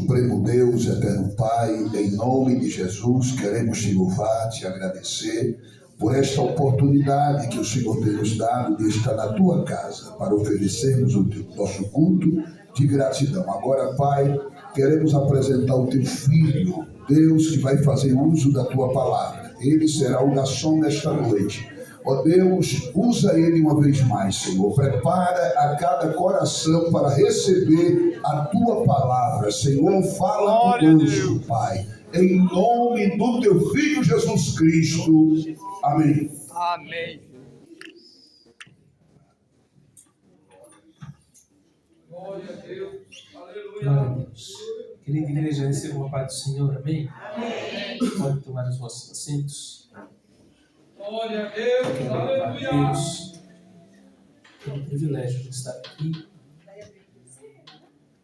Supremo Deus, Eterno Pai, em nome de Jesus, queremos te louvar, te agradecer por esta oportunidade que o Senhor tem nos dado de estar na tua casa para oferecermos o nosso culto de gratidão. Agora, Pai, queremos apresentar o teu Filho, Deus, que vai fazer uso da tua palavra. Ele será o garçom nesta noite. Ó Deus, usa ele uma vez mais, Senhor. Prepara a cada coração para receber a tua palavra. Senhor, fala conosco, Pai. Em nome do teu Filho Jesus Cristo. Amém. Amém. Glória a Deus. Aleluia. Glória a Deus. Querida igreja, receba a paz do Senhor. Amém? Amém. Pode tomar os vossos assentos. Glória a Deus. Quero louvar a Aleluia. Deus pelo privilégio de estar aqui,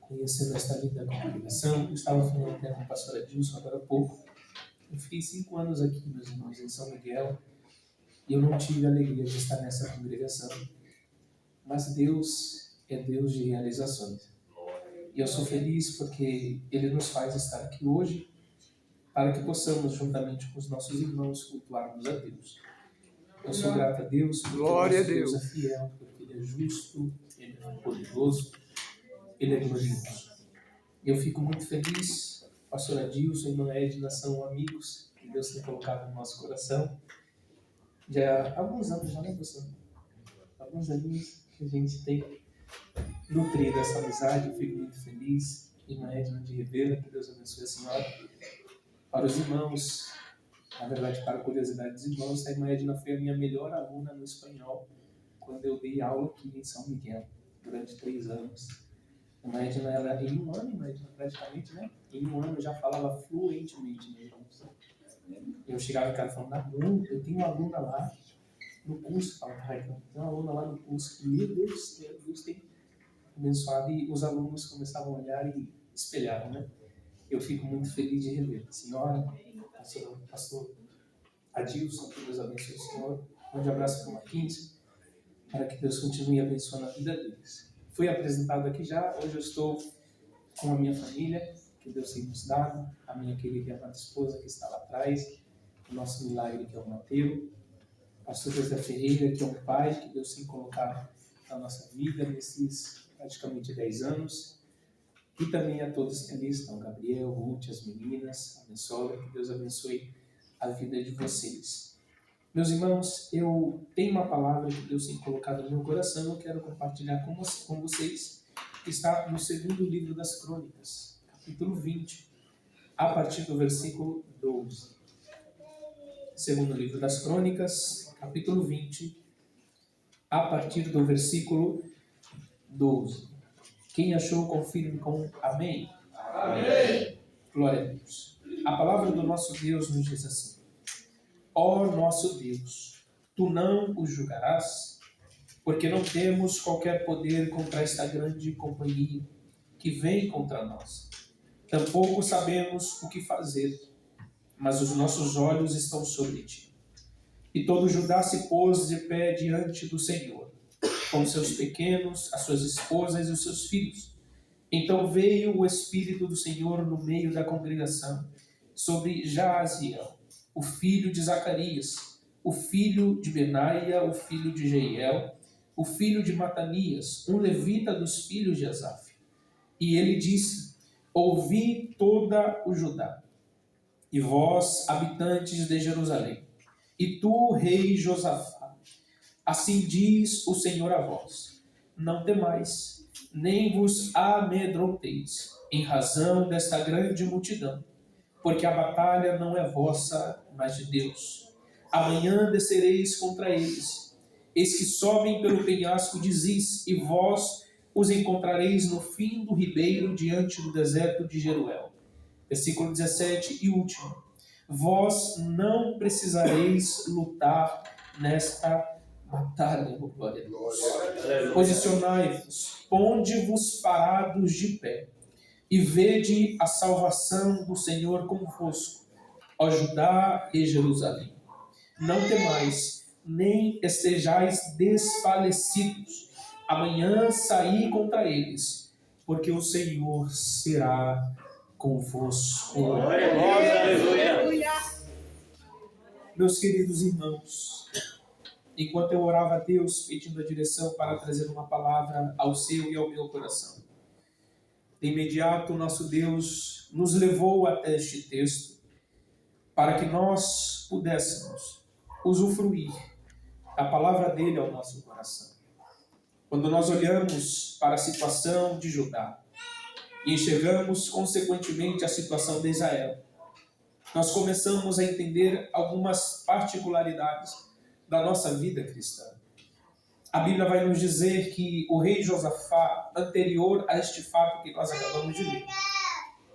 conhecendo esta linda congregação. Eu estava falando até com o pastor Adilson agora há pouco. Eu fiquei 5 anos aqui, meus irmãos, em São Miguel, e eu não tive a alegria de estar nessa congregação. Mas Deus é Deus de realizações. E eu sou feliz porque Ele nos faz estar aqui hoje para que possamos, juntamente com os nossos irmãos, cultuarmos a Deus. Eu sou grato a Deus porque Glória nosso a Deus. Deus é fiel, porque Ele é justo, Ele é poderoso, Ele é glorioso. Eu fico muito feliz, pastor Adilson e irmã Edna são amigos que Deus tem colocado no nosso coração. Já há alguns anos, já não é, pastor? Alguns aninhos que a gente tem nutrido essa amizade, eu fico muito feliz. Irmã Edna de Ribeira, que Deus abençoe a senhora. Para os irmãos, na verdade, para a curiosidade dos irmãos, a irmã Edna foi a minha melhor aluna no espanhol quando eu dei aula aqui em São Miguel, durante 3 anos. A irmã Edna, ela, em 1 ano, irmã Edna, praticamente, né? Em 1 ano já falava fluentemente, né, irmãos? Eu chegava em casa falando, não, eu tenho uma aluna lá no curso, falava, tem uma aluna lá no curso que, meu Deus, Deus tem abençoado, e os alunos começavam a olhar e espelhavam, né? Eu fico muito feliz de rever a senhora, pastor Adilson, que Deus abençoe o senhor. Um grande abraço para o Marquinhos, para que Deus continue abençoando a vida deles. Fui apresentado aqui já, hoje eu estou com a minha família, que Deus tem nos dado, a minha querida e amada esposa que está lá atrás, o nosso milagre que é o Mateus, pastor José Ferreira, que é um pai que Deus tem colocado na nossa vida nesses praticamente 10 anos, e também a todos que ali estão, Gabriel, Ruth, as meninas, a minha sogra, que Deus abençoe a vida de vocês. Meus irmãos, eu tenho uma palavra que Deus tem colocado no meu coração, eu quero compartilhar com vocês, que está no 2º livro das Crônicas, capítulo 20, a partir do versículo 12. 2º livro das Crônicas, capítulo 20, a partir do versículo 12. Quem achou, confirme com amém. Amém. Glória a Deus. A palavra do nosso Deus nos diz assim: ó nosso Deus, tu não os julgarás, porque não temos qualquer poder contra esta grande companhia que vem contra nós. Tampouco sabemos o que fazer, mas os nossos olhos estão sobre ti. E todo Judá se pôs de pé diante do Senhor, com seus pequenos, as suas esposas e os seus filhos. Então veio o Espírito do Senhor no meio da congregação sobre Jaaziel, o filho de Zacarias, o filho de Benaia, o filho de Jeiel, o filho de Matanias, um levita dos filhos de Asaf. E ele disse: ouvi toda o Judá, e vós, habitantes de Jerusalém, e tu, rei Josafá, assim diz o Senhor a vós: não temais, nem vos amedronteis, em razão desta grande multidão, porque a batalha não é vossa, mas de Deus. Amanhã descereis contra eles, eis que sobem pelo penhasco de Ziz, e vós os encontrareis no fim do ribeiro, diante do deserto de Jeruel. Versículo 17 e último. Vós não precisareis lutar nesta batalha, glória a Deus. Posicionai-vos, ponde-vos parados de pé, e vede a salvação do Senhor convosco, ó Judá e Jerusalém. Não temais, nem estejais desfalecidos. Amanhã saí contra eles, porque o Senhor será convosco. Glória a Deus, aleluia. Meus queridos irmãos, enquanto eu orava a Deus pedindo a direção para trazer uma palavra ao seu e ao meu coração, de imediato nosso Deus nos levou até este texto para que nós pudéssemos usufruir da palavra dele ao nosso coração. Quando nós olhamos para a situação de Judá e enxergamos consequentemente a situação de Israel, nós começamos a entender algumas particularidades da nossa vida cristã. A Bíblia vai nos dizer que o rei Josafá, anterior a este fato que nós acabamos de ler,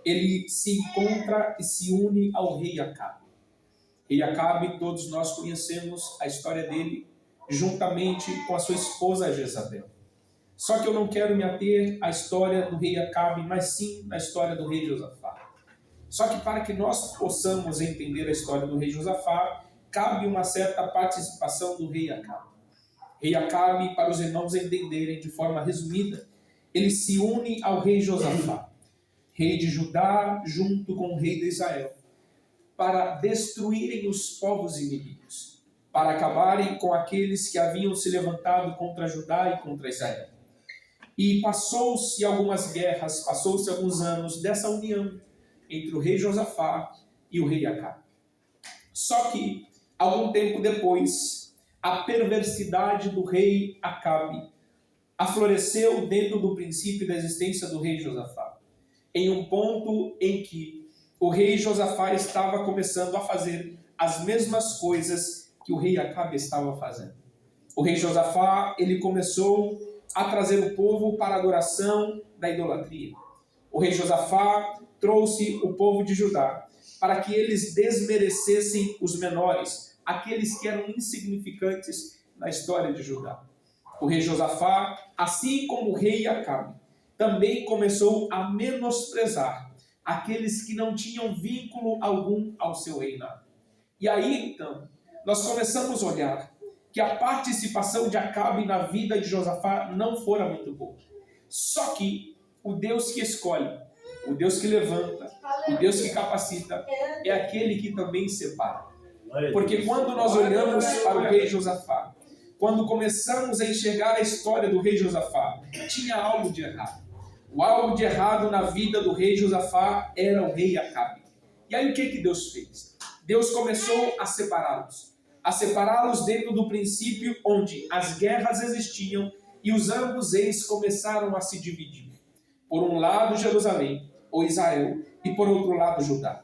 ele se encontra e se une ao rei Acabe. Rei Acabe, todos nós conhecemos a história dele, juntamente com a sua esposa Jezabel. Só que eu não quero me ater à história do rei Acabe, mas sim na história do rei Josafá. Só que para que nós possamos entender a história do rei Josafá, cabe uma certa participação do rei Acabe. Rei Acabe, para os irmãos entenderem de forma resumida, ele se une ao rei Josafá, rei de Judá, junto com o rei de Israel, para destruírem os povos inimigos, para acabarem com aqueles que haviam se levantado contra Judá e contra Israel. E passou-se algumas guerras, passou-se alguns anos dessa união entre o rei Josafá e o rei Acabe. Só que, algum tempo depois, a perversidade do rei Acabe afloresceu dentro do princípio da existência do rei Josafá, em um ponto em que o rei Josafá estava começando a fazer as mesmas coisas que o rei Acabe estava fazendo. O rei Josafá, ele começou a trazer o povo para a adoração da idolatria. O rei Josafá trouxe o povo de Judá para que eles desmerecessem os menores, aqueles que eram insignificantes na história de Judá. O rei Josafá, assim como o rei Acabe, também começou a menosprezar aqueles que não tinham vínculo algum ao seu reinado. E aí, então, nós começamos a olhar que a participação de Acabe na vida de Josafá não fora muito boa. Só que o Deus que escolhe, o Deus que levanta, o Deus que capacita, é aquele que também separa. Porque quando nós olhamos para o rei Josafá, quando começamos a enxergar a história do rei Josafá, tinha algo de errado. O algo de errado na vida do rei Josafá era o rei Acabe. E aí o que Deus fez? Deus começou a separá-los dentro do princípio onde as guerras existiam e os ambos reis começaram a se dividir. Por um lado Jerusalém, ou Israel, e por outro lado Judá.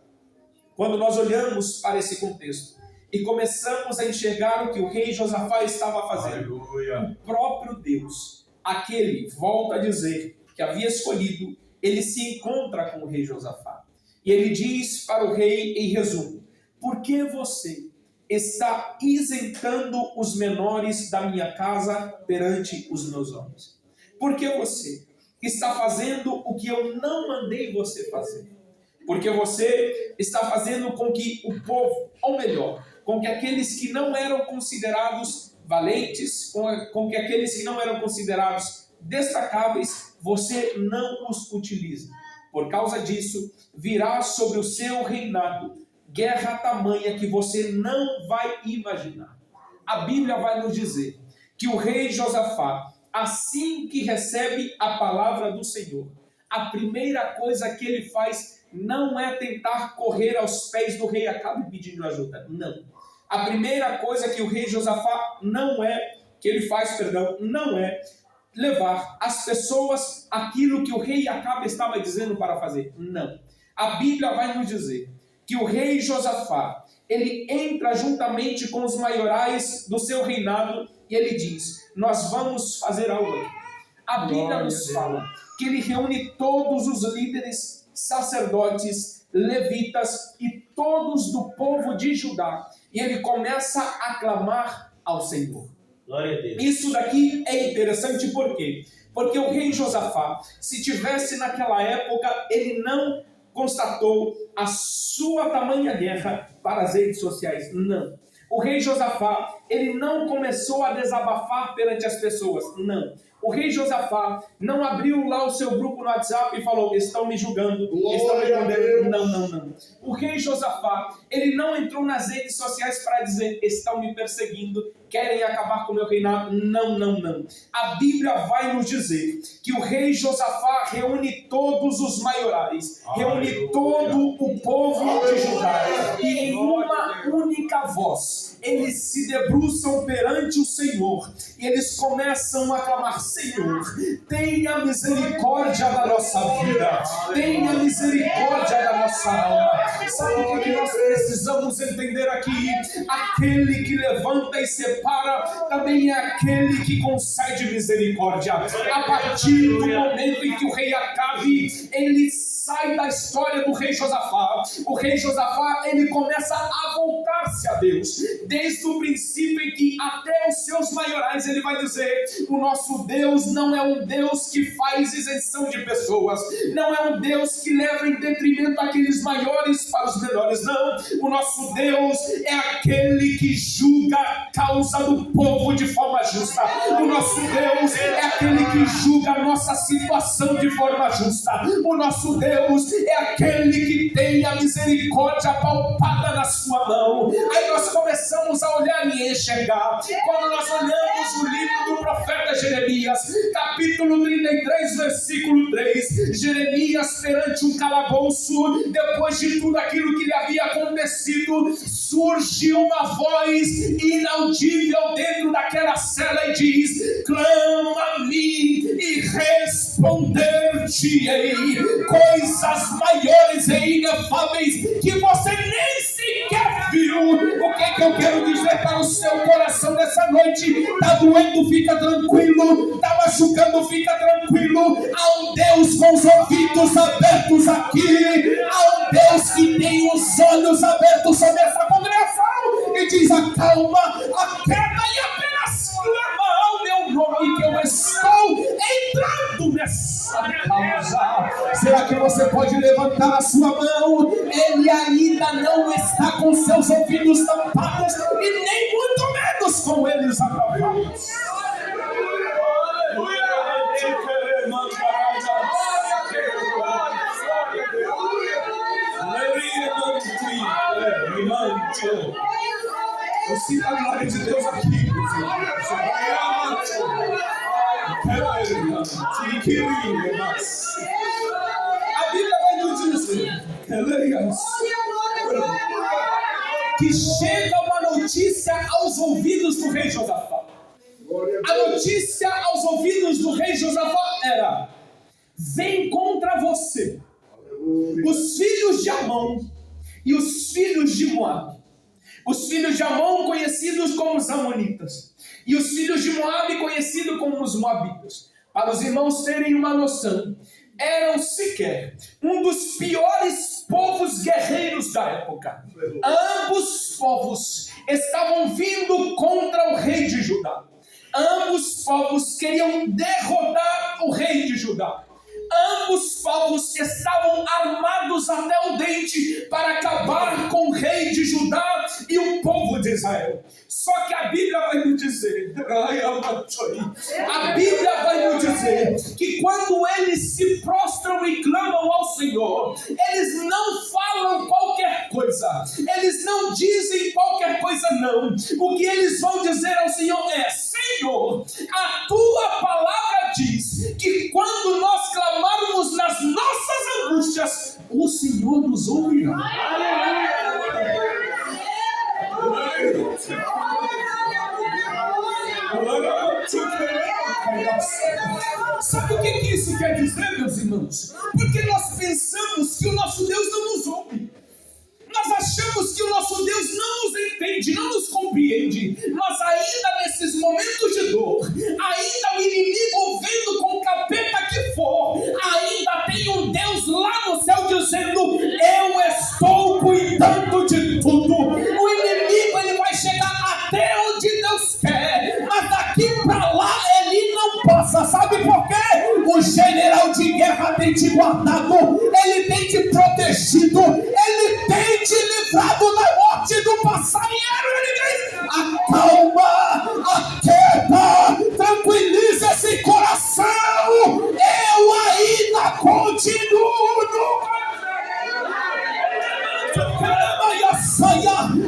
Quando nós olhamos para esse contexto e começamos a enxergar o que o rei Josafá estava fazendo, o próprio Deus, aquele, volta a dizer, que havia escolhido, ele se encontra com o rei Josafá. E ele diz para o rei, em resumo, por que você está isentando os menores da minha casa perante os meus homens? Por que você está fazendo o que eu não mandei você fazer? Porque você está fazendo com que o povo, ou melhor, com que aqueles que não eram considerados valentes, com que aqueles que não eram considerados destacáveis, você não os utiliza. Por causa disso, virá sobre o seu reinado guerra tamanha que você não vai imaginar. A Bíblia vai nos dizer que o rei Josafá, assim que recebe a palavra do Senhor, a primeira coisa que ele faz não é tentar correr aos pés do rei Acabe pedindo ajuda. Não. A primeira coisa que o rei Josafá não é levar as pessoas aquilo que o rei Acabe estava dizendo para fazer. Não. A Bíblia vai nos dizer que o rei Josafá, ele entra juntamente com os maiorais do seu reinado e ele diz, nós vamos fazer algo aqui. A Bíblia nos fala que ele reúne todos os líderes, sacerdotes, levitas e todos do povo de Judá e ele começa a clamar ao Senhor. Glória a Deus. Isso daqui é interessante por quê? Porque o rei Josafá, se tivesse naquela época, ele não constatou a sua tamanha guerra para as redes sociais. Não. O rei Josafá, ele não começou a desabafar perante as pessoas. Não. O rei Josafá não abriu lá o seu grupo no WhatsApp e falou: estão me julgando, estão me condenando. Não. O rei Josafá, ele não entrou nas redes sociais para dizer: estão me perseguindo, querem acabar com o meu reinado. Não. A Bíblia vai nos dizer que o rei Josafá reúne todos os maiorais, reúne todo o povo de Judá, e em uma única voz eles se debruçam perante o Senhor e eles começam a clamar: Senhor, tenha misericórdia da nossa vida, tenha misericórdia da nossa alma. Sabe o que nós precisamos entender aqui? Aquele que levanta e separa também é aquele que concede misericórdia. A partir do momento em que o rei Acabe, ele sai da história do rei Josafá, o rei Josafá, ele começa a voltar-se a Deus. Desde o princípio em que até os seus maiorais ele vai dizer: o nosso Deus não é um Deus que faz isenção de pessoas, não é um Deus que leva em detrimento aqueles maiores para os menores, não. O nosso Deus é aquele que julga a causa do povo de forma justa. O nosso Deus é aquele que julga a nossa situação de forma justa. O nosso Deus é aquele que tem a misericórdia palpada na sua mão. Aí nós começamos a olhar e enxergar. Quando nós olhamos o livro do profeta Jeremias, capítulo 33, versículo 3, Jeremias perante um calabouço, depois de tudo aquilo que lhe havia acontecido, surge uma voz inaudível dentro daquela cela e diz: clama-me e responder-te-ei coisas maiores e inefáveis que você nem sequer viu. O que eu quero dizer para o seu coração nessa noite? Está doendo, fica tranquilo. Está machucando, fica tranquilo. Há um Deus com os ouvidos abertos aqui. Há um Deus que tem os olhos abertos sobre essa congregação e diz: acalma, aquieta e apenas clama ao meu nome, que eu estou entrando nessa causa. Será que você pode levantar a sua mão? Ele ainda não está com seus ouvidos tampados e nem muito menos com eles acabados. Eu sinto a glória de Deus aqui. A Bíblia vai nos dizer que chega uma notícia aos ouvidos do rei Josafá. A notícia aos ouvidos do rei Josafá era: vem contra você os filhos de Amon e os filhos de Moabe. Os filhos de Amon, conhecidos como os Amonitas, e os filhos de Moabe, conhecidos como os Moabitas. Para os irmãos terem uma noção, eram sequer um dos piores povos guerreiros da época. Ambos povos estavam vindo contra o rei de Judá. Ambos povos queriam derrotar o rei de Judá. Ambos povos estavam armados até o dente para acabar com o rei de Judá e o povo de Israel. Só que a Bíblia vai nos dizer, que quando eles se prostram e clamam ao Senhor, eles não falam qualquer coisa, eles não dizem qualquer coisa não. O que eles vão dizer ao Senhor é: Senhor, a tua palavra diz que quando nós clamarmos nas nossas angústias, o Senhor nos ouvirá. Sabe o que isso quer dizer, meus irmãos? Porque nós pensamos que o nosso Deus não nos ouve. Nós achamos que o nosso Deus não nos entende, não nos compreende. Mas ainda nesses momentos de dor, ainda o inimigo vendo com o capeta que for, ainda tem um Deus lá no céu dizendo: eu estou cuidando de tudo. O inimigo, ele vai chegar até onde Deus quer, mas daqui para lá ele não passa. Sabe por quê? O general de guerra tem te guardado, ele tem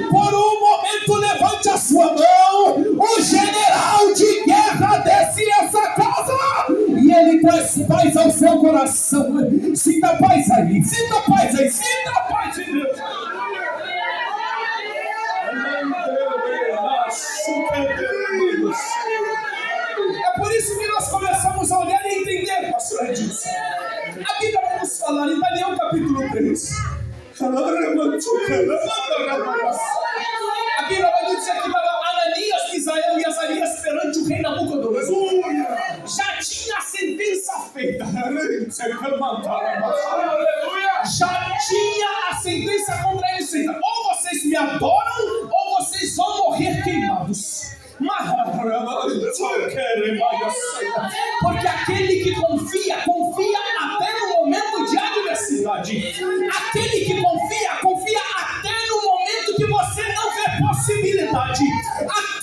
Por um momento, levante a sua mão. O general de guerra desce essa casa e ele traz paz ao seu coração. Sinta paz aí, sinta paz aí, sinta a paz de Deus. É por isso que nós começamos a olhar e entender, pastor Edilson. A Bíblia vai nos falar em Daniel capítulo 3. A Bíblia vai nos dizer que estava Ananias, Misael e Azarias perante o rei Nabucodonosor. Já tinha a sentença feita. Já tinha a sentença contra eles feita. Ou vocês me adoram, ou vocês vão morrer queimados. Porque aquele que confia, confia até no momento de adversidade. Aquele que confia, confia até no momento que você não vê possibilidade.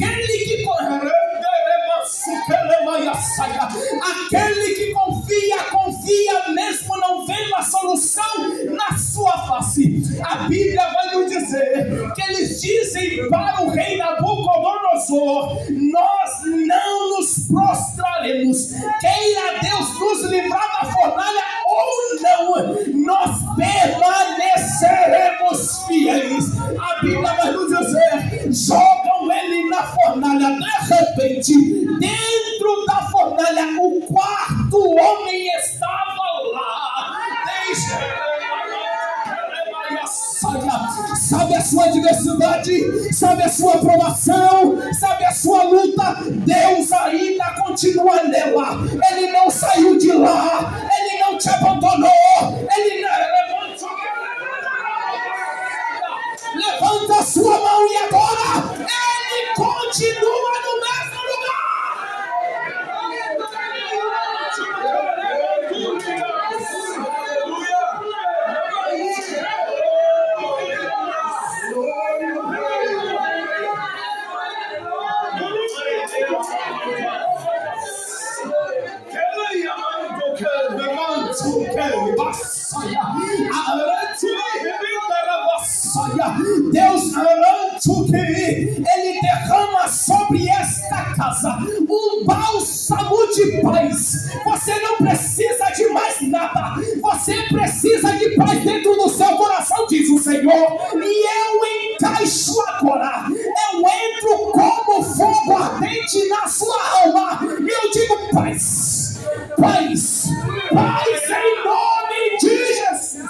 Aquele que confia, confia mesmo não vendo a solução na sua face. A Bíblia vai nos dizer que eles dizem para o rei Nabucodonosor: nós não nos prostraremos, queira Deus nos livrar da fornalha ou não, nós permaneceremos fiéis. A Bíblia vai nos dizer: jogam ele na fornalha. De repente, dentro da fornalha, o quarto homem estava lá. Sabe a sua adversidade, sabe a sua provação, sabe a sua luta, Deus ainda continua nela. Ele não saiu de lá, Ele não te abandonou, Ele não... Levanta a sua mão e agora Ele continua no mesmo lugar. Deus, Ele derrama sobre esta casa um bálsamo de paz. Você não precisa de mais nada, você precisa de paz dentro do seu coração, diz o Senhor. E eu encaixo agora, eu entro como fogo ardente na sua alma e eu digo: paz, paz, paz em nome de Jesus.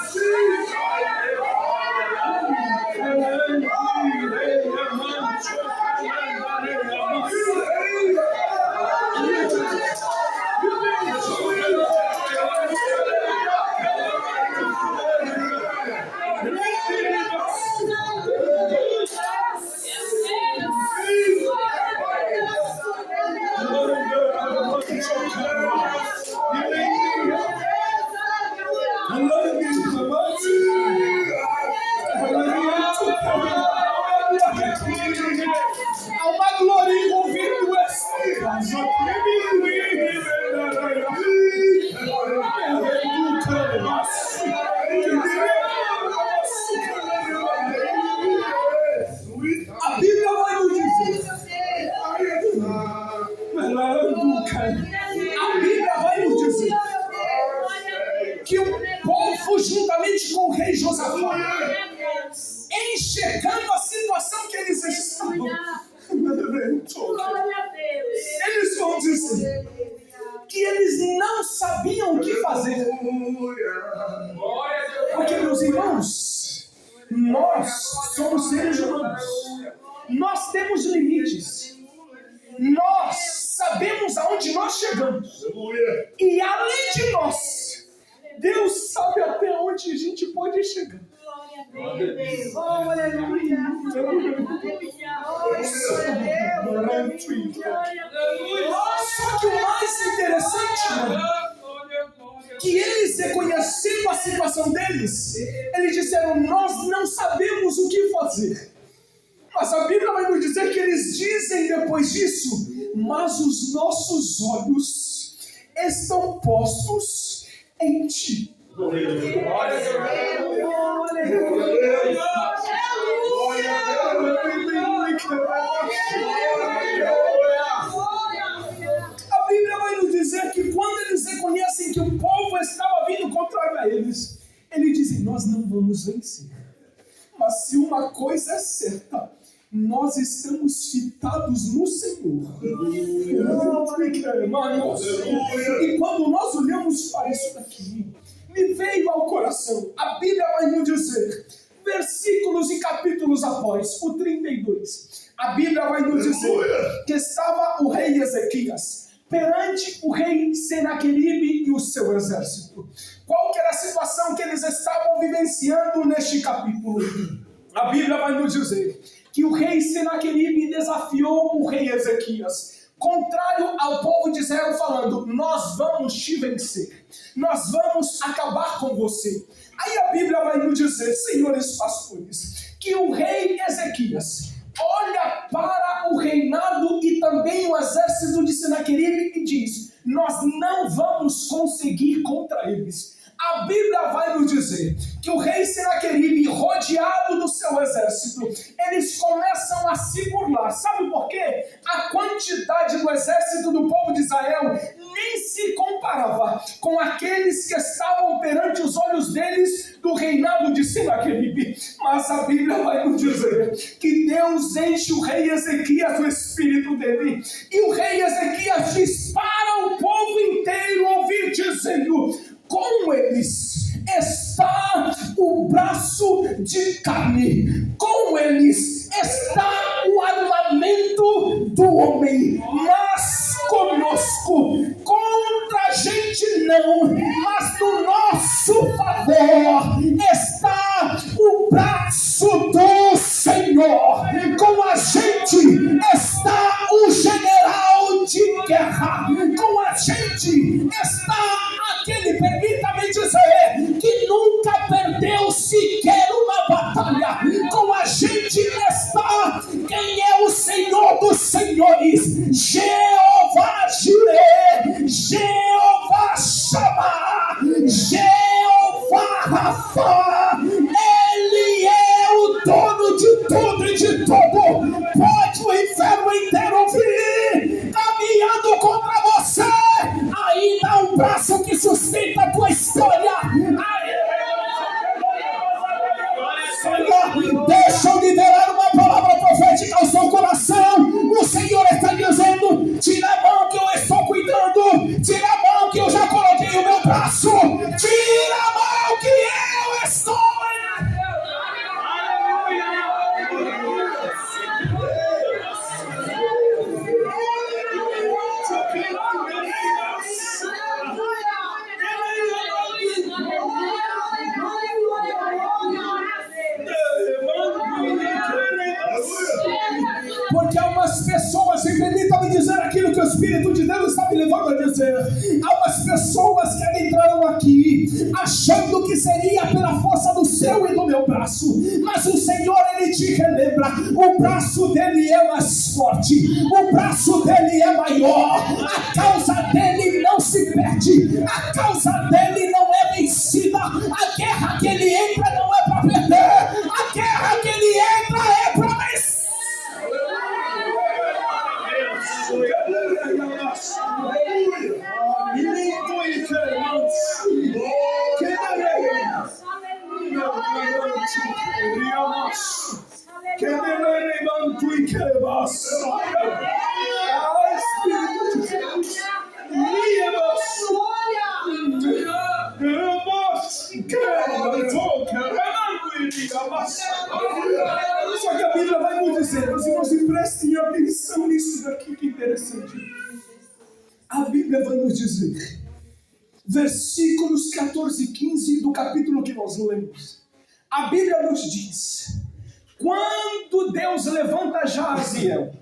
Há uma glória envolvendo essa casa. A Bíblia vai nos dizer. A Bíblia vai nos dizer que o povo, juntamente com o rei Josafá, enxergando a situação que eles estavam, eles vão dizer que eles não sabiam o que fazer. Porque, meus irmãos, nós somos seres humanos, nós temos limites, nós sabemos aonde nós chegamos, e além de nós, Deus sabe até onde a gente pode chegar. Só que o mais interessante é que eles, reconhecendo a situação deles, eles disseram: nós não sabemos o que fazer. Mas a Bíblia vai nos dizer que eles dizem depois disso: mas os nossos olhos estão postos em ti. nós não vamos vencer. Mas se uma coisa é certa, nós estamos fitados no Senhor. E quando nós olhamos para isso daqui, me veio ao coração, a Bíblia vai nos dizer, versículos e capítulos após, o 32, a Bíblia vai nos dizer que estava o rei Ezequias perante o rei Senaqueribe e o seu exército. Qual que era a situação que eles estavam vivenciando neste capítulo? A Bíblia vai nos dizer que o rei Senaqueribe desafiou o rei Ezequias, contrário ao povo de Israel, falando, nós vamos te vencer, nós vamos acabar com você. Aí a Bíblia vai nos dizer, senhores pastores, que o rei Ezequias olha para o reinado e também o exército de Senaqueribe e diz, nós não vamos conseguir contra eles. A Bíblia vai nos dizer que o rei Senaqueribe, rodeado do seu exército, eles começam a se burlar. Sabe por quê? A quantidade do exército do povo de Israel nem se comparava com aqueles que estavam perante os olhos deles do reinado de Senaqueribe. Mas a Bíblia vai nos dizer que Deus enche o rei Ezequias do espírito dele. E o rei Ezequias diz para o povo inteiro ouvir dizendo, com eles está o braço de carne, com eles está o armamento do homem, mas conosco, contra a gente não, mas no nosso favor está o braço do Senhor, com a gente está o general de guerra, com a gente está aquele, permita-me dizer, que nunca perdeu sequer uma batalha. Com a gente está quem é o Senhor dos senhores, Jeová Jireh, Jeová Shammah, Jeová Rafa. Ele é o dono de tudo e de todo. Pode o inferno inteiro ouvir caminhando contra você. Aí dá um braço que sustenta a tua história. Senhor, deixa eu liberar uma palavra profética ao seu coração. O Senhor está dizendo, tira a mão que eu estou cuidando. Tira a mão que eu já coloquei o meu braço. Tira a mão que eu estou. Porque há umas pessoas, e permita-me dizer aquilo que o Espírito de Deus está me levando a dizer. Há umas pessoas que adentraram aqui, achando que seria pela força do seu e do meu braço. Mas o Senhor, Ele te relembra, o braço dele é mais forte, o braço dele é maior, a causa dele não se perde, a causa dele não é vencida, a guerra que ele entra não é para perder, a guerra que ele entra é para vencer. Só que a Bíblia vai nos dizer, meus irmãos, prestem atenção nisso daqui, que interessante. A Bíblia vai nos dizer, versículos 14 e 15 do capítulo que nós lemos. A Bíblia nos diz, quando Deus levanta Jaziel,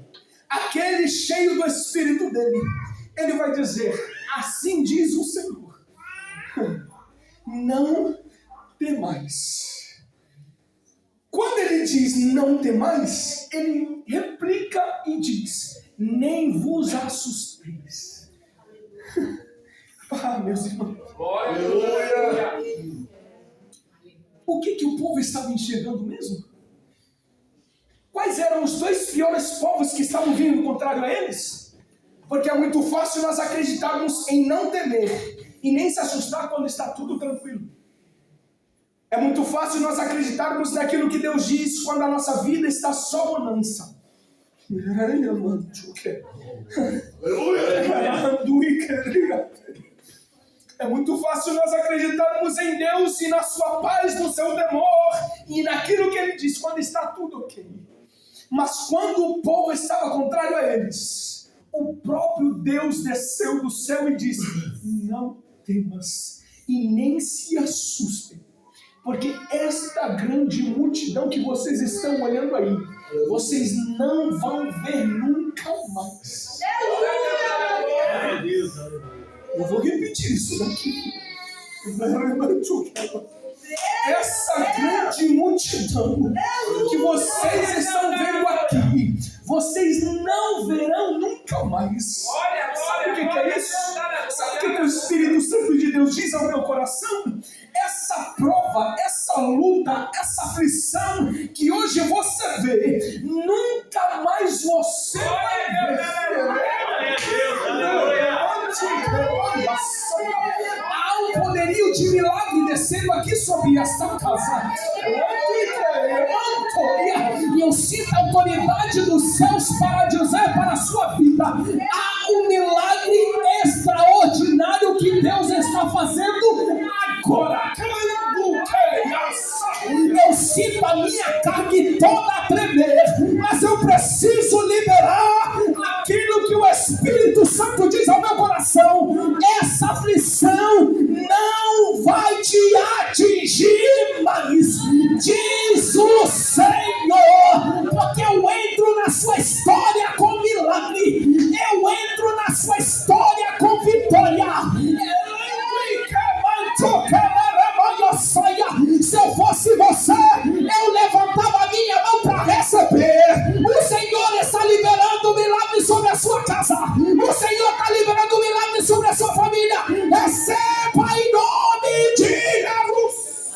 aquele cheio do Espírito dele, ele vai dizer, assim diz o Senhor, não temais. Quando ele diz não temais, ele replica e diz, nem vos assusteis. Ah, meus irmãos. O que o povo estava enxergando mesmo? Quais eram os dois piores povos que estavam vindo contrário a eles? Porque é muito fácil nós acreditarmos em não temer e nem se assustar quando está tudo tranquilo. É muito fácil nós acreditarmos naquilo que Deus diz quando a nossa vida está só bonança. É muito fácil nós acreditarmos em Deus e na sua paz, no seu temor e naquilo que Ele diz quando está tudo ok. Mas quando o povo estava contrário a eles, o próprio Deus desceu do céu e disse: não temas e nem se assustem, porque esta grande multidão que vocês estão olhando aí, vocês não vão ver nunca mais. Eu vou repetir isso daqui. Essa grande multidão que vocês estão vendo aqui, vocês não verão nunca mais. Sabe o que é isso? Sabe o que o Espírito Santo de Deus diz ao meu coração? Essa prova, essa luta, essa aflição que hoje você vê, nunca mais você vai ver. Há um poderio de milagre descendo aqui sobre esta casa. E eu sinto a autoridade dos céus para dizer para a sua vida: há um milagre extraordinário que Deus está fazendo agora. Eu sinto a minha carne toda a tremer, mas eu preciso liberar aquilo que o Espírito Santo diz ao meu coração: essa aflição não vai te atingir mais, diz o Senhor, porque eu entro na sua história com milagre, eu entro na sua história com vitória. Se eu fosse você, eu levantava a minha mão para receber. O Senhor está liberando um milagre sobre a sua casa. O Senhor está liberando um milagre sobre a sua família. Receba em nome de Jesus.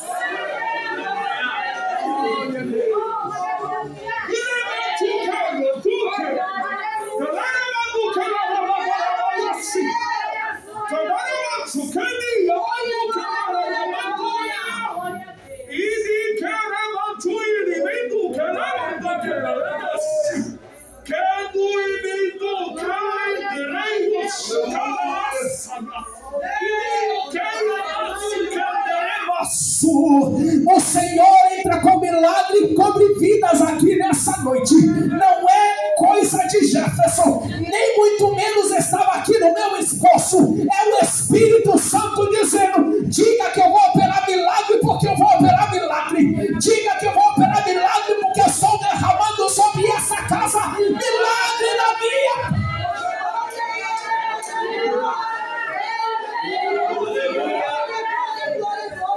O Senhor entra com milagre e cobre vidas aqui nessa noite. Não é coisa de Jefferson, nem muito menos estava aqui no meu esforço. É o Espírito Santo dizendo: diga que eu vou operar milagre, porque eu vou operar milagre. Diga que eu vou operar milagre, porque eu estou derramando sobre essa casa milagre na minha.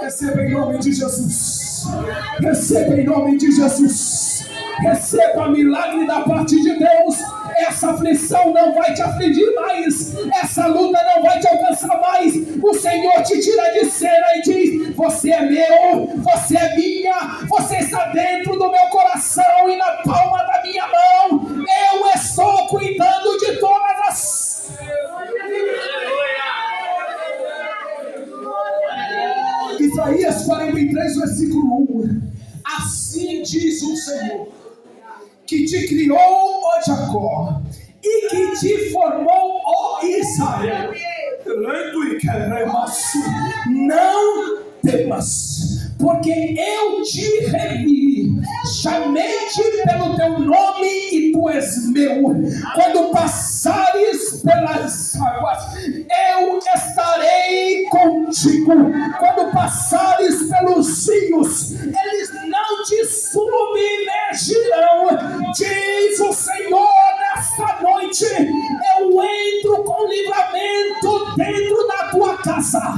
Receba em nome de Jesus. Receba em nome de Jesus. Receba milagre da parte de Deus. Essa aflição não vai te afligir mais. Essa luta não vai te alcançar mais. O Senhor te tira de cena e diz: você é meu, você é minha, você está dentro do meu coração e na palma da minha mão. Eu estou cuidando de todas as... Isaías 43, versículo 1. Assim diz o Senhor, que te criou, ó Jacó, e que te formou, ó Israel. Não temas, porque eu te remi, chamei-te pelo teu nome e tu és meu. Quando passares pelas águas, eu estarei contigo. Quando passares pelos rios, eles não te submergirão. Diz o Senhor nesta noite: eu entro com livramento dentro da tua casa.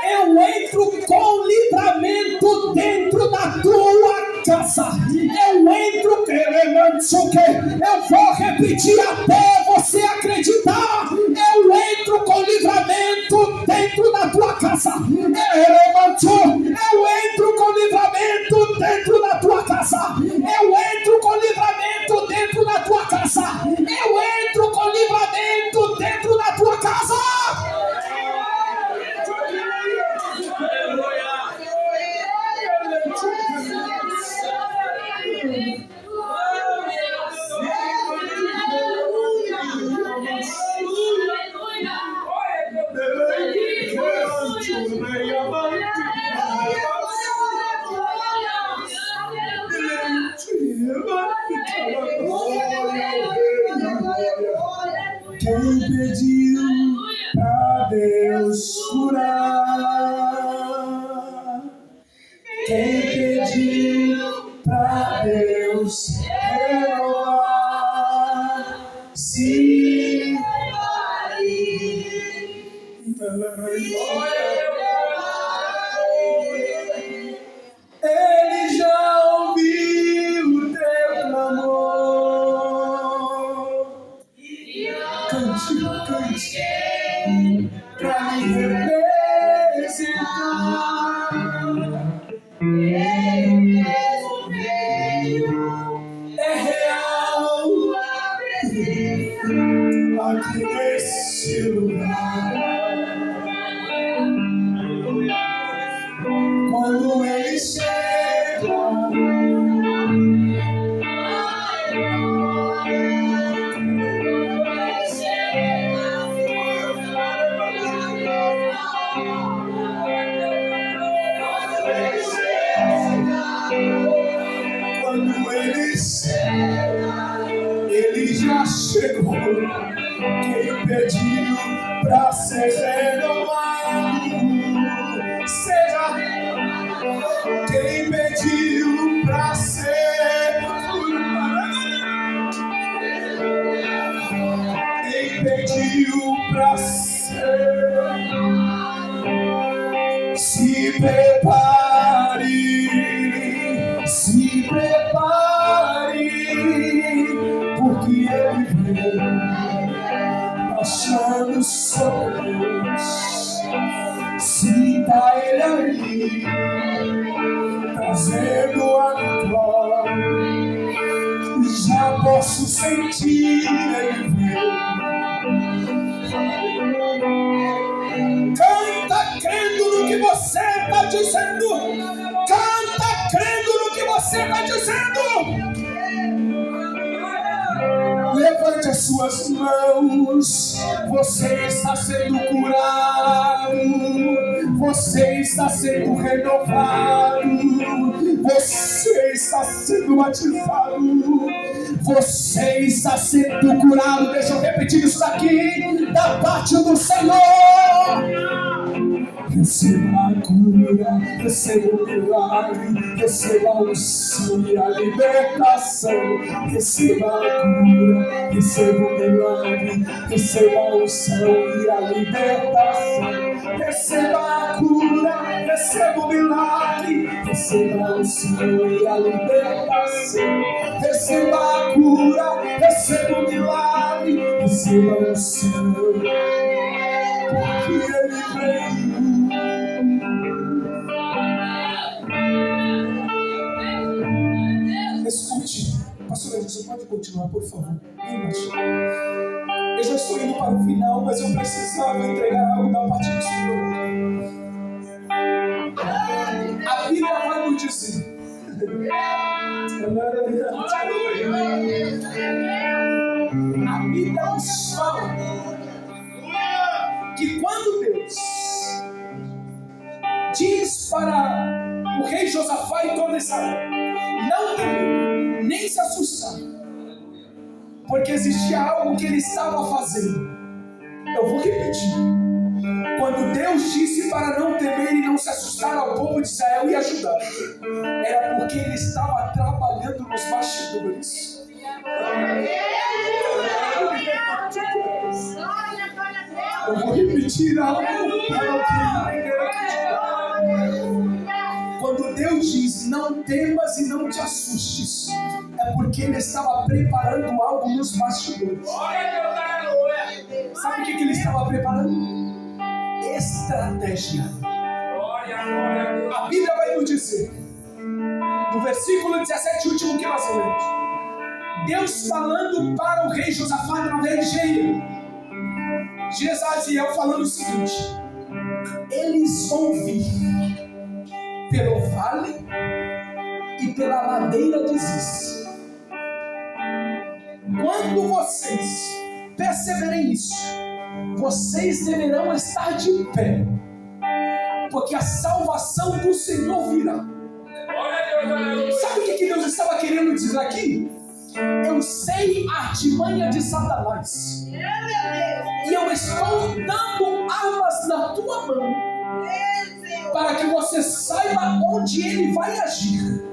Eu entro com livramento dentro da tua casa. Eu entro, eu vou repetir até você acreditar. Eu entro com livramento dentro da tua casa. Eu entro com livramento dentro da tua casa. Eu entro com livramento dentro da tua casa. Eu entro com livramento dentro da tua casa. Quem pediu pra Deus curar? Quem pediu pra Deus renovar? Se Ele já ouviu o teu clamor. Cante, cante, pra me representar. Ele mesmo veio, é real, aqui nesse lugar. Quando Ele chega, Ele já chegou. Quem pediu pra ser renovado, seja quem pediu pra ser curado, quem pediu pra ser. Se prepare, se prepare, porque Ele vem baixando sobre Deus. Sinta Ele aí, trazendo a vitória. Já posso sentir Ele vir. Canta crendo no que você está dizendo. Canta crendo no que você está dizendo. Levante as suas mãos. Você está sendo curado. Você está sendo renovado. Você está sendo batizado. Você está sendo curado. Deixa eu repetir isso daqui. Da parte do Senhor. Receba a cura, receba o milagre, receba o unção e a libertação. Receba a cura, receba o milagre, receba a unção e a libertação. Receba a cura, receba o milagre, receba a unção e a libertação. Receba a cura, receba o milagre, receba a unção, porque Ele veio. Escute, pastor Edson, pode continuar, por favor. Bem baixinho. Eu já estou indo para o final, mas eu precisava entregar algo da parte do Senhor. A Bíblia vai nos dizer. A Bíblia nos fala que quando Deus diz para o rei Josafá e toda Israel não temer, nem se assustar, porque existia algo que ele estava fazendo. Eu vou repetir. Quando Deus disse para não temer e não se assustar ao povo de Israel e ajudar, era porque ele estava trabalhando nos bastidores. Eu vou repetir algo para quando Deus diz não temas e não te assustes, é porque Ele estava preparando algo nos bastidores. Sabe o que Ele estava preparando? Estratégia. A Bíblia vai nos dizer, no versículo 17, último que nós lemos, Deus falando para o rei Josafá através de Jezaziel falando o seguinte: eles vão vir pelo vale e pela ladeira de Ziz. Quando vocês perceberem isso, vocês deverão estar de pé, porque a salvação do Senhor virá. Sabe o que Deus estava querendo dizer aqui? Eu sei a artimanha de Satanás, e eu estou dando armas na tua mão para que você saiba onde ele vai agir.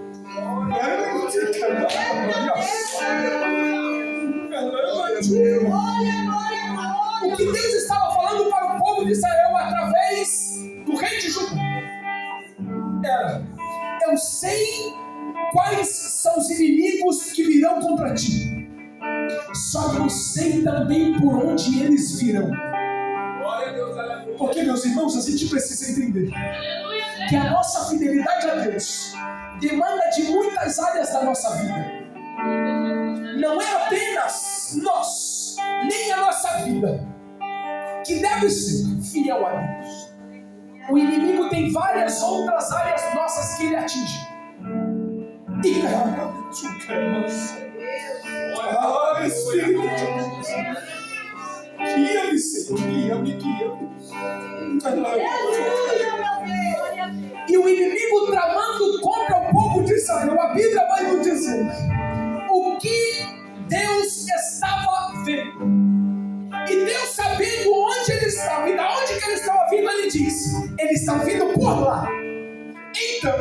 O que Deus estava falando para o povo de Israel através do rei de Judá era: eu sei quais são os inimigos que virão contra ti, só que eu sei também por onde eles virão. Porque, meus irmãos, a gente precisa entender que a nossa fidelidade a Deus demanda de muitas áreas da nossa vida. Não é apenas nós, nem a nossa vida, que deve ser fiel a Deus. O inimigo tem várias outras áreas nossas que ele atinge. E guia-me, Senhor, guia-me. E o inimigo tramando contra o povo de Israel, a Bíblia vai nos dizer o que Deus estava vendo. E Deus, sabendo onde ele estava e de onde que ele estava vindo, ele diz: eles estão vindo por lá. Então,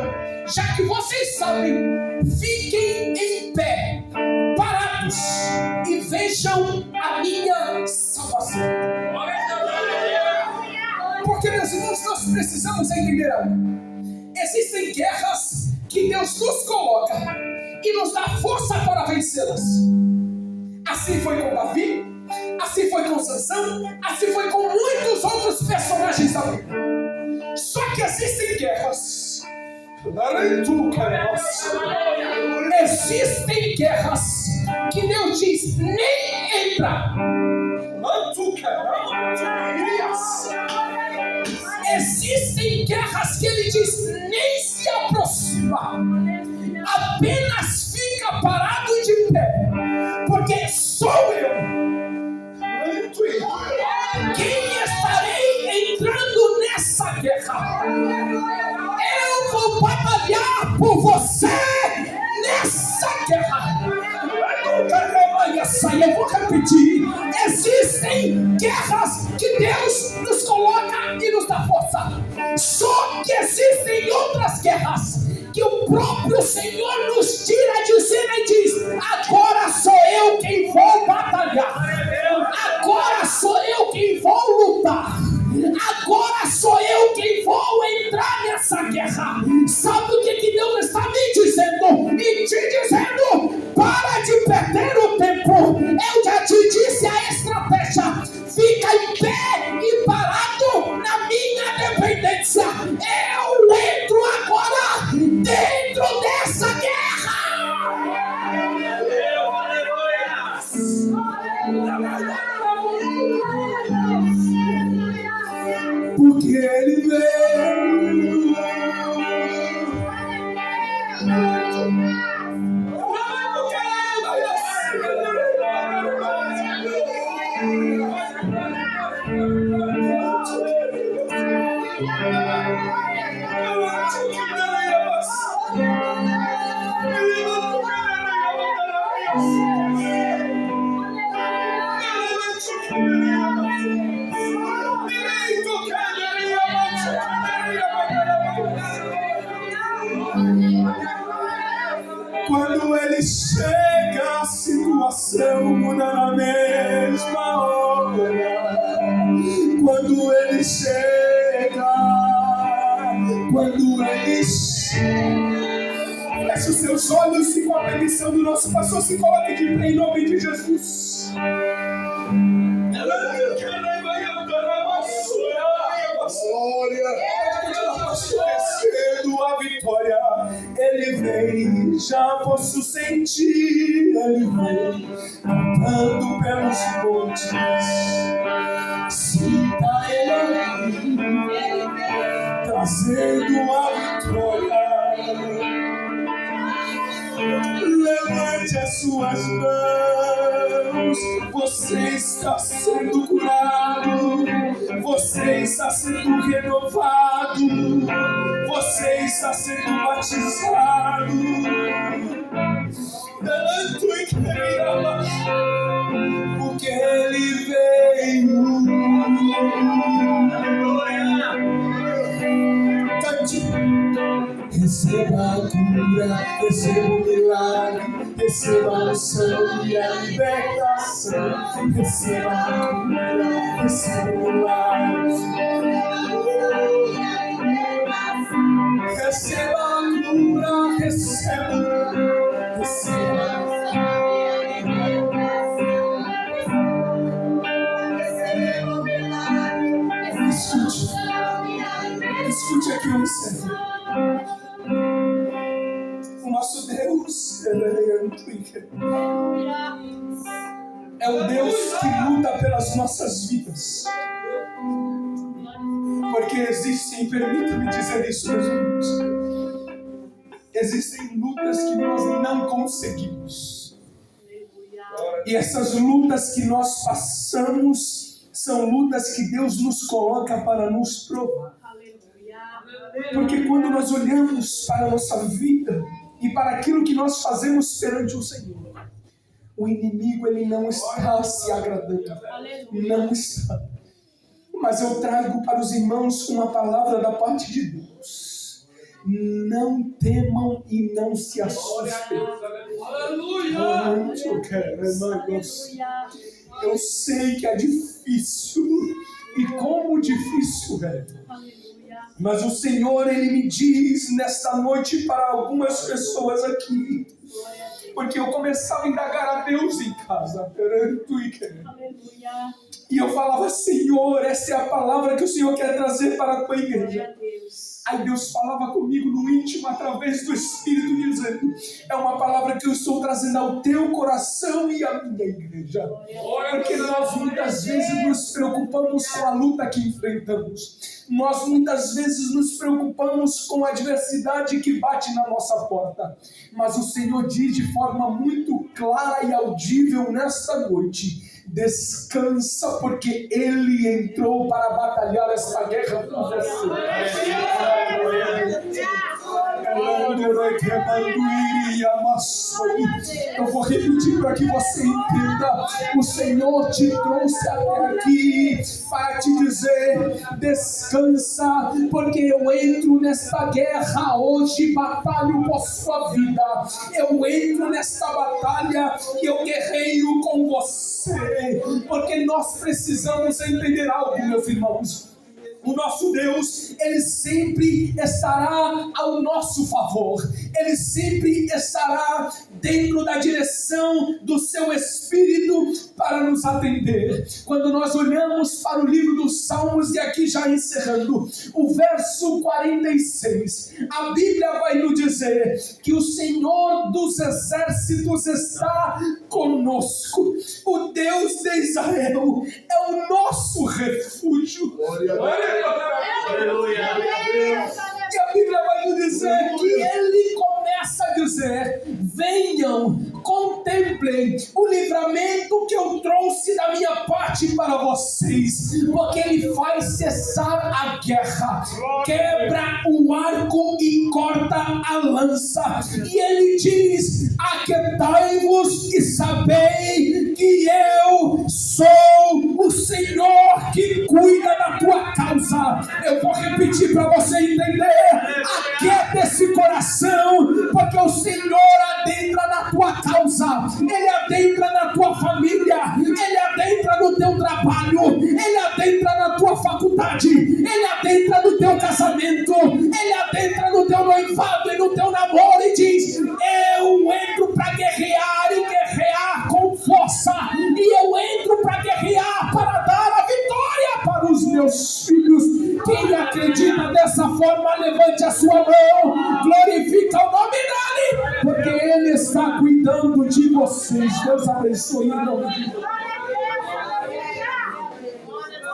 já que vocês sabem, fiquem em pé, parados, e vejam a minha salvação. Porque, meus irmãos, nós precisamos entender algo. Existem guerras que Deus nos coloca e nos dá força para vencê-las. Assim foi com Davi, assim foi com Sansão, assim foi com muitos outros personagens da Bíblia. Só que existem guerras. Existem guerras que Deus diz: nem entra. Existem guerras que ele diz: nem se aproxima. Apenas fica parado de pé, porque sou eu quem estarei entrando nessa guerra. Eu vou batalhar por você nessa guerra. Eu vou repetir: existem guerras que Deus nos coloca e nos dá força. Só que existem outras guerras que o próprio Senhor nos tira de cima e diz: agora sou eu quem vou batalhar. Agora sou eu quem vou lutar. Agora sou eu quem vou entrar nessa guerra. Sabe o que Deus está me dizendo? E te dizendo: para de perder o tempo. Eu já te disse a estratégia. Fica em pé e parado na minha dependência. Eu entro agora dentro dessa guerra. Porque ele veio. Quando ele chega, a situação muda na mesma hora. Quando ele chega, feche os seus olhos e com a bendição do nosso pastor se coloque de pé em nome de Jesus. Descendo a vitória, ele vem, já posso sentir, ele vem, andando pelos montes, sinta ele vem, trazendo a vitória. Levante as suas mãos, você está sendo curado, você está sendo renovado. você está sendo batizado. Porque ele veio. Receba a cura, receba o milagre, receba a unção e a libertação. Receba a cura, receba o milagre. Receba a cura, receba Escute aqui um Senhor. O nosso Deus é o Deus que luta pelas nossas vidas. Porque existem, permita-me dizer isso, meus irmãos, existem lutas que nós não conseguimos. E essas lutas que nós passamos são lutas que Deus nos coloca para nos provar. Porque quando nós olhamos para a nossa vida e para aquilo que nós fazemos perante o Senhor, o inimigo ele não está se agradando. Não está. Mas eu trago para os irmãos uma palavra da parte de Deus. Não temam e não se assustem. Eu sei que é difícil. E como difícil é. Mas o Senhor, Ele me diz nesta noite para algumas pessoas aqui, porque eu começava a indagar a Deus em casa, e eu falava, Senhor, essa é a palavra que o Senhor quer trazer para a tua igreja. Aí Deus falava comigo no íntimo, através do Espírito, dizendo, é uma palavra que eu estou trazendo ao teu coração e à minha igreja. Porque nós muitas vezes nos preocupamos com a luta que enfrentamos. Nós muitas vezes nos preocupamos com a adversidade que bate na nossa porta. Mas o Senhor diz de forma muito clara e audível nesta noite, descansa, porque Ele entrou para batalhar esta guerra por você. Eu vou repetir para que você entenda. O Senhor te trouxe até aqui para te dizer, descansa, porque eu entro nesta guerra hoje, batalho por sua vida. Eu entro nesta batalha e eu guerreio com você, porque nós precisamos entender algo, meus irmãos. O nosso Deus, Ele sempre estará ao nosso favor. Ele sempre estará dentro da direção do seu Espírito para nos atender. Quando nós olhamos para o livro dos Salmos, e aqui já encerrando, o verso 46, a Bíblia vai nos dizer que o Senhor dos Exércitos está conosco. O Deus de Israel é o nosso refúgio. Aleluia. E a Bíblia vai nos dizer que Ele começa a dizer, venham, contemplem o livramento que eu trouxe da minha parte para vocês, porque Ele faz cessar a guerra, quebra o arco e corta a lança, e Ele diz, aquietai-vos e sabei que eu sou o Senhor que cuida da tua causa. Eu vou repetir para você entender, aquieta esse coração, porque o Senhor adentra na tua causa, Ele adentra na tua família, Ele adentra no teu trabalho, Ele adentra na tua faculdade, Ele adentra no teu casamento, Ele adentra no teu noivado e no teu namoro e diz, eu entro para guerrear e guerrear com força, e eu entro para guerrear para dar a vitória para os meus filhos. Quem acredita dessa forma, levante a sua mão, glorifica o nome dele, porque Ele está cuidando de vocês. Deus abençoe em nome de Deus.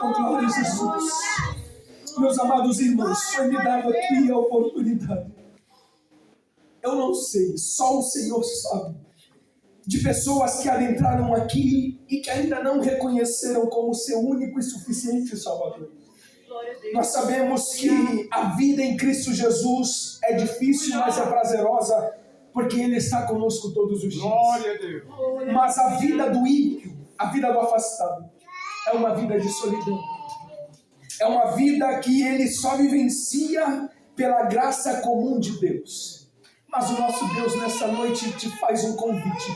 Oh, glória a Jesus. Meus amados irmãos, foi me dado aqui a oportunidade. Eu não sei, só o Senhor sabe, de pessoas que adentraram aqui e que ainda não reconheceram como seu único e suficiente Salvador. Nós sabemos que a vida em Cristo Jesus é difícil, mas é prazerosa, porque Ele está conosco todos os dias. Glória a Deus. Mas a vida do ímpio, a vida do afastado, é uma vida de solidão. É uma vida que ele só vivencia pela graça comum de Deus. Mas o nosso Deus nessa noite te faz um convite.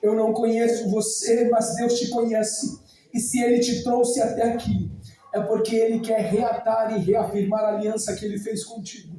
Eu não conheço você, mas Deus te conhece. E se Ele te trouxe até aqui, é porque Ele quer reatar e reafirmar a aliança que Ele fez contigo.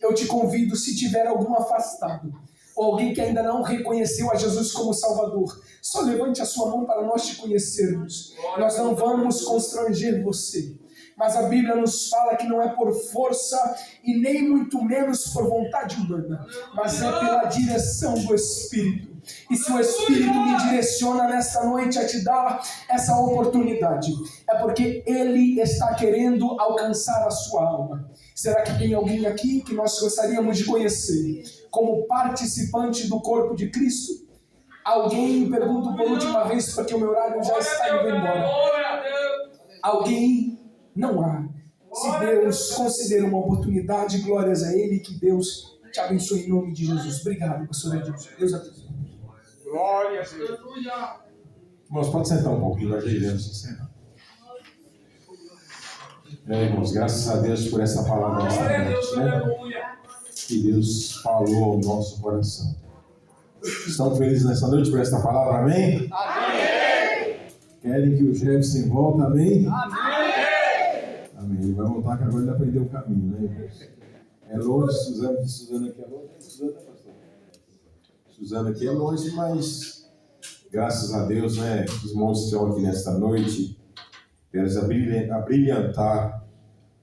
Eu te convido, se tiver algum afastado, ou alguém que ainda não reconheceu a Jesus como Salvador, só levante a sua mão para nós te conhecermos. Nós não vamos constranger você. Mas a Bíblia nos fala que não é por força e nem muito menos por vontade humana, mas é pela direção do Espírito. E se o Espírito me direciona nesta noite a te dar essa oportunidade, é porque Ele está querendo alcançar a sua alma. Será que tem alguém aqui que nós gostaríamos de conhecer como participante do corpo de Cristo? Alguém, pergunto por última vez, porque o meu horário já está indo embora. Alguém? Não há. Se Deus considera uma oportunidade, glórias a Ele, que Deus te abençoe em nome de Jesus. Obrigado, pastor Edilson. Deus abençoe. Glória a Deus. Irmãos, pode sentar um pouquinho, nós já iremos sentar. Irmãos, graças a Deus por essa palavra nessa noite, né? Que Deus falou ao nosso coração. Estão felizes nessa noite por esta palavra, amém? Amém! Querem que o Jefferson volte, amém? Amém! Amém. Ele vai voltar, que agora ele aprendeu o caminho, né, irmãos? É longe, Suzana aqui é longe. Suzana, pastor? Suzana aqui é longe, mas graças a Deus, né? Os irmãos estão aqui nesta noite, querem abrilhantar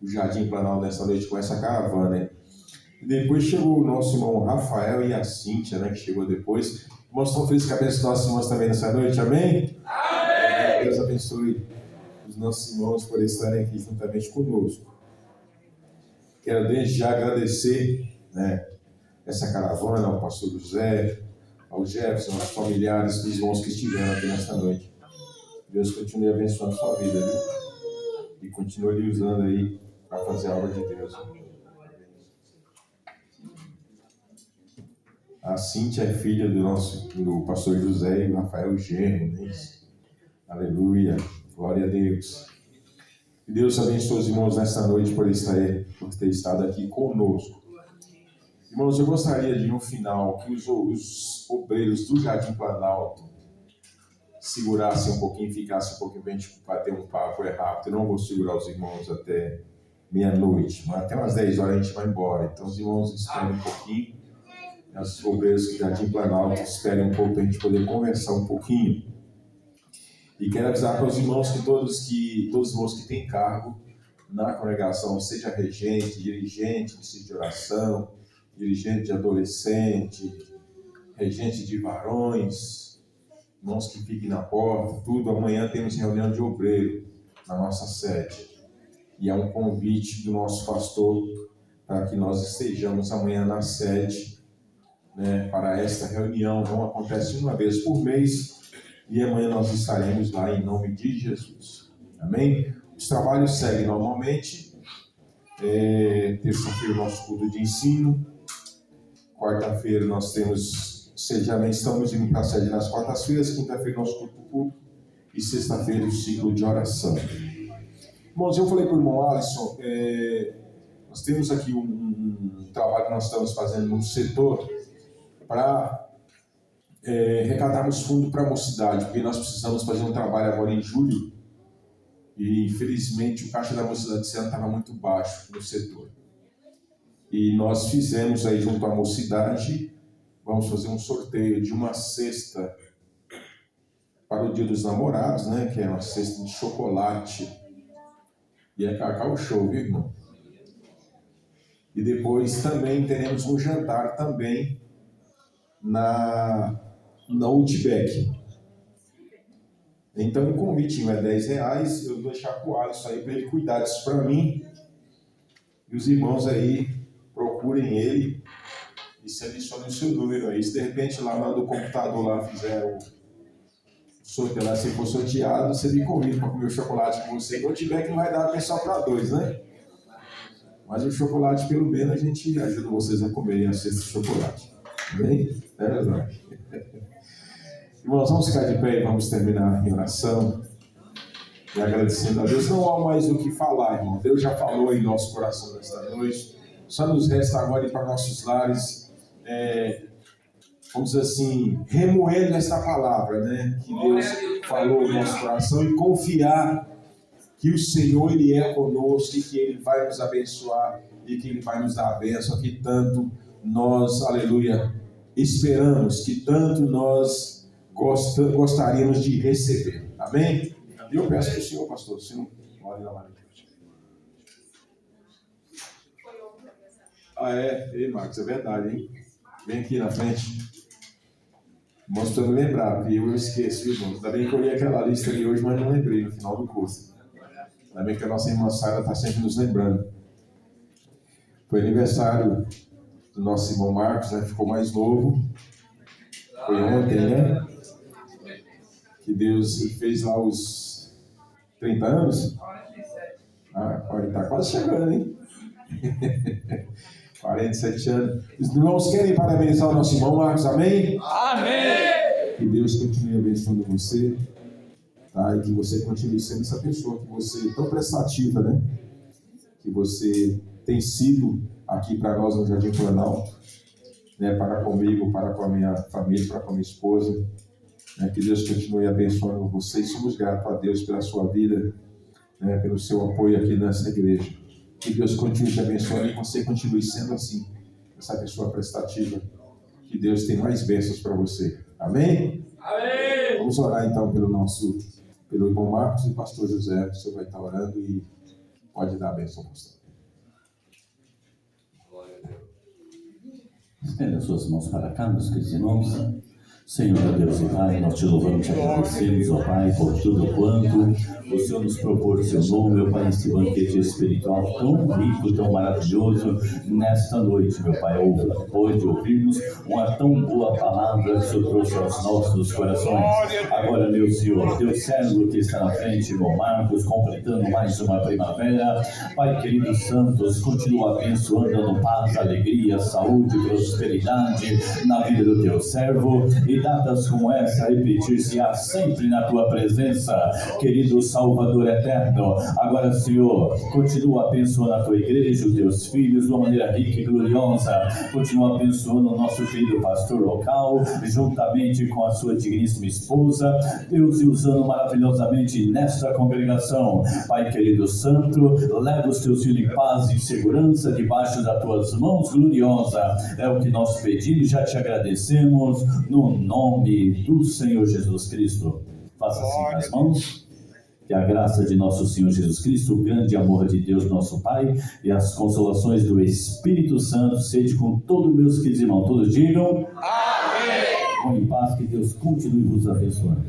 o Jardim Planalto nesta noite com essa caravana, né? E depois chegou o nosso irmão Rafael e a Cíntia, né? Que chegou depois. Irmãos, estão felizes com a bênção dos nossos irmãos também nessa noite, amém? Amém! Deus abençoe os nossos irmãos por estarem aqui juntamente conosco. Quero desde já agradecer, né, essa caravana ao pastor José, ao Jefferson, aos familiares dos irmãos que estiveram aqui nesta noite. Deus continue abençoando a sua vida, viu? E continue lhe usando aí para fazer a obra de Deus. A Cíntia é filha do pastor José e Rafael Gêmeo, né? Aleluia. Glória a Deus. Que Deus abençoe os irmãos nesta noite por ter estado aqui conosco. Irmãos, eu gostaria de, no final, que os obreiros do Jardim Planalto segurassem um pouquinho, ficassem um pouquinho para a gente bater um papo rápido. Eu não vou segurar os irmãos até meia-noite, mas até umas 10 horas a gente vai embora. Então, os irmãos esperem um pouquinho. Os obreiros do Jardim Planalto esperem um pouco para a gente poder conversar um pouquinho. E quero avisar para os irmãos que todos os irmãos que têm cargo na congregação, seja regente, dirigente de sítio de oração, dirigente de adolescente, regente de varões, irmãos que fiquem na porta, tudo. Amanhã temos reunião de obreiro na nossa sede. E é um convite do nosso pastor para que nós estejamos amanhã na sede, né, para esta reunião. Não acontece uma vez por mês. E amanhã nós estaremos lá em nome de Jesus. Amém? Os trabalhos seguem normalmente. Terça-feira, nosso culto de ensino. Quarta-feira, nós temos sediamento. Estamos indo para a sede nas quartas-feiras. Quinta-feira, nosso culto público. E sexta-feira, o ciclo de oração. Irmãos, eu falei para o irmão Alisson, nós temos aqui um trabalho que nós estamos fazendo no setor para arrecadarmos fundo para a mocidade, porque nós precisamos fazer um trabalho agora em julho e infelizmente o caixa da mocidade esse ano estava muito baixo no setor. E nós fizemos aí junto à mocidade, vamos fazer um sorteio de uma cesta para o Dia dos Namorados, né? Que é uma cesta de chocolate e é Cacau Show, viu, irmão? E depois também teremos um jantar também na Outback. Então o convite é R$10. Eu vou deixar com o Alisson aí para ele cuidar disso para mim. E os irmãos aí procurem ele e selecionem o seu número aí. Se de repente lá no computador lá fizer sortear, se for sorteado, você me convida para comer o chocolate com você. Se não tiver, que não vai dar porque só para 2, né? Mas o chocolate, pelo menos, a gente ajuda vocês a comerem a cesta de chocolate. Bem? É verdade. Irmãos, vamos ficar de pé e vamos terminar em oração. E agradecendo a Deus. Não há mais o que falar, irmão. Deus já falou em nosso coração nesta noite. Só nos resta agora ir para nossos lares, vamos dizer assim, remoendo esta palavra, né? Que Deus falou no nosso coração e confiar que o Senhor, Ele é conosco e que Ele vai nos abençoar e que Ele vai nos dar a bênção que tanto nós, aleluia, esperamos, que tanto nós gostaríamos de receber. Amém? E eu peço que o Senhor, pastor, o Senhor ore na mão. Ei, Marcos, é verdade, hein? Vem aqui na frente. Irmãos, para me lembrar, porque eu esqueço, irmãos. Ainda bem que eu li aquela lista ali hoje, mas não lembrei no final do curso. Ainda bem que a nossa irmã Sara está sempre nos lembrando. Foi aniversário do nosso irmão Marcos, né? Ficou mais novo. Foi ontem, né? Que Deus fez lá os 30 anos. 47. Está quase chegando, hein? 47 anos. Os irmãos querem parabenizar o nosso irmão Marcos, amém? Amém! Que Deus continue abençoando você, tá? E que você continue sendo essa pessoa que você é tão prestativa, né? Que você tem sido aqui para nós no Jardim Planalto, né? Para comigo, para com a minha família, para com a minha esposa, né? Que Deus continue abençoando você e somos gratos a Deus pela sua vida, né? Pelo seu apoio aqui nessa igreja. Que Deus continue te abençoando e você continue sendo assim, essa pessoa prestativa. Que Deus tem mais bênçãos para você. Amém? Amém! Vamos orar então pelo irmão Marcos e pastor José. O senhor vai estar orando e pode dar a bênção, pastor. Estenda as suas mãos para cá, meus queridos irmãos. Senhor Deus e Pai, nós te louvamos e te agradecemos, ó Pai, por tudo quanto o Senhor nos proporcionou, meu Pai, esse banquete espiritual tão rico, tão maravilhoso, nesta noite, meu Pai, depois de ouvirmos uma tão boa palavra que o Senhor trouxe aos nossos corações. Agora, meu Senhor, teu servo que está na frente, irmão Marcos, completando mais uma primavera, Pai querido Santos, continua abençoando, dando paz, alegria, saúde, prosperidade na vida do teu servo, e datas como essa repetir-se-á sempre na tua presença, querido Salvador eterno. Agora, Senhor, continua abençoando a tua igreja, os teus filhos, de uma maneira rica e gloriosa. Continua abençoando o nosso querido pastor local, juntamente com a sua digníssima esposa, Deus, e usando maravilhosamente nesta congregação. Pai querido Santo, leva os teus filhos em paz e segurança debaixo das tuas mãos gloriosa. É o que nós pedimos, já te agradecemos, no nome do Senhor Jesus Cristo. Faça assim com as mãos. Que a graça de nosso Senhor Jesus Cristo, o grande amor de Deus nosso Pai e as consolações do Espírito Santo seja com todos meus queridos irmãos. Todos digam amém. Vão em paz, que Deus continue vos abençoando.